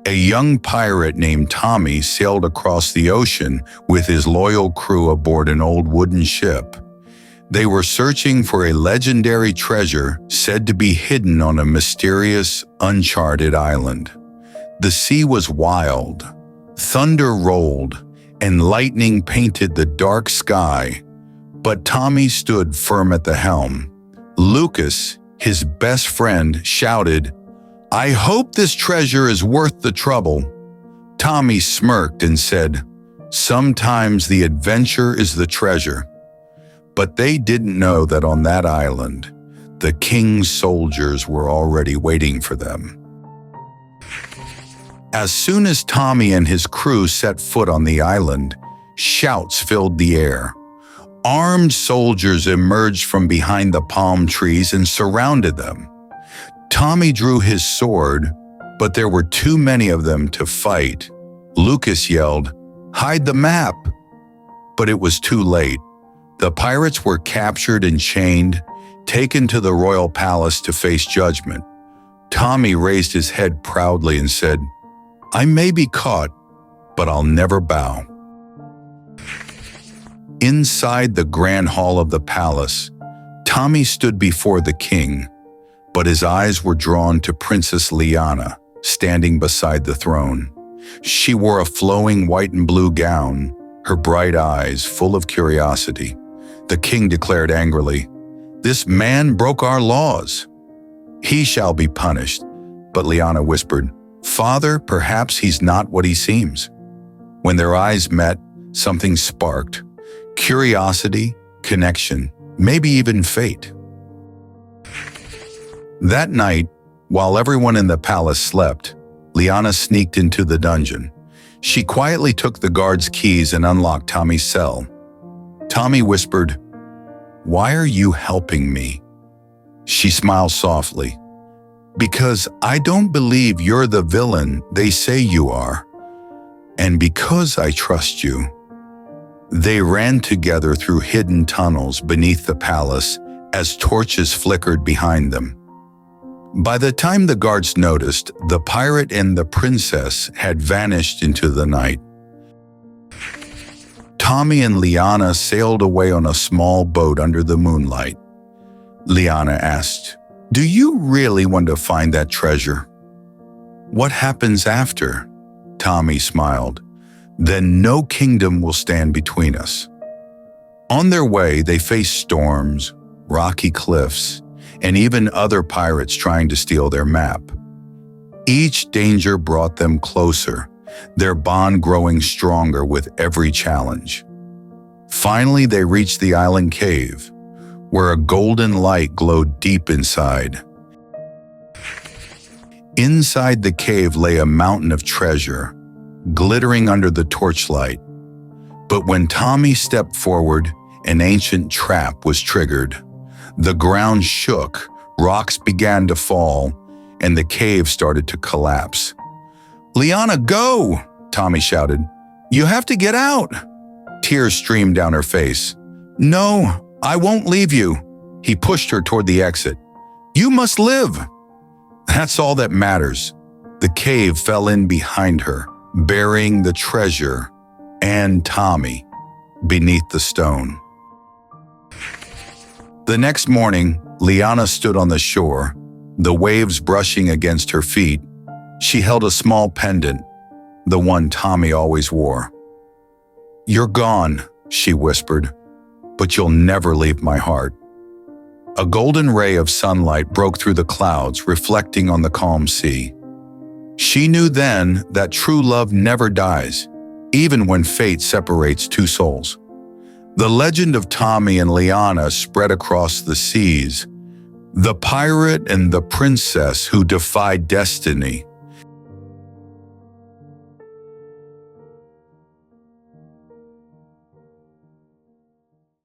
A young pirate named Tommy sailed across the ocean with his loyal crew aboard an old wooden ship. They were searching for a legendary treasure said to be hidden on a mysterious, uncharted island. The sea was wild, thunder rolled, and lightning painted the dark sky, but Tommy stood firm at the helm. Lucas, his best friend, shouted, "I hope this treasure is worth the trouble." Tommy smirked and said, "Sometimes the adventure is the treasure." But they didn't know that on that island, the king's soldiers were already waiting for them. As soon as Tommy and his crew set foot on the island, shouts filled the air. Armed soldiers emerged from behind the palm trees and surrounded them. Tommy drew his sword, but there were too many of them to fight. Lucas yelled, "Hide the map!" But it was too late. The pirates were captured and chained, taken to the royal palace to face judgment. Tommy raised his head proudly and said, "I may be caught, but I'll never bow." Inside the grand hall of the palace, Tommy stood before the king, but his eyes were drawn to Princess Liana, standing beside the throne. She wore a flowing white and blue gown, her bright eyes full of curiosity. The king declared angrily, "This man broke our laws. He shall be punished." But Liana whispered, "Father, perhaps he's not what he seems." When their eyes met, something sparked. Curiosity, connection, maybe even fate. That night, while everyone in the palace slept, Liana sneaked into the dungeon. She quietly took the guard's keys and unlocked Tommy's cell. Tommy whispered, "Why are you helping me?" She smiled softly. "Because I don't believe you're the villain they say you are. And because I trust you." They ran together through hidden tunnels beneath the palace as torches flickered behind them. By the time the guards noticed, the pirate and the princess had vanished into the night. Tommy and Liana sailed away on a small boat under the moonlight. Liana asked, "Do you really want to find that treasure?" "What happens after?" Tommy smiled. "Then no kingdom will stand between us." On their way, they faced storms, rocky cliffs, and even other pirates trying to steal their map. Each danger brought them closer, their bond growing stronger with every challenge. Finally, they reached the island cave, where a golden light glowed deep inside. Inside the cave lay a mountain of treasure, glittering under the torchlight. But when Tommy stepped forward, an ancient trap was triggered. The ground shook, rocks began to fall, and the cave started to collapse. "Liana, go!" Tommy shouted. "You have to get out!" Tears streamed down her face. "No, I won't leave you." He pushed her toward the exit. "You must live." That's all that matters. The cave fell in behind her, burying the treasure and Tommy beneath the stone. The next morning, Liana stood on the shore, the waves brushing against her feet. She held a small pendant, the one Tommy always wore. "You're gone," she whispered, "but you'll never leave my heart." A golden ray of sunlight broke through the clouds, reflecting on the calm sea. She knew then that true love never dies, even when fate separates two souls. The legend of Tommy and Liana spread across the seas. The pirate and the princess who defied destiny,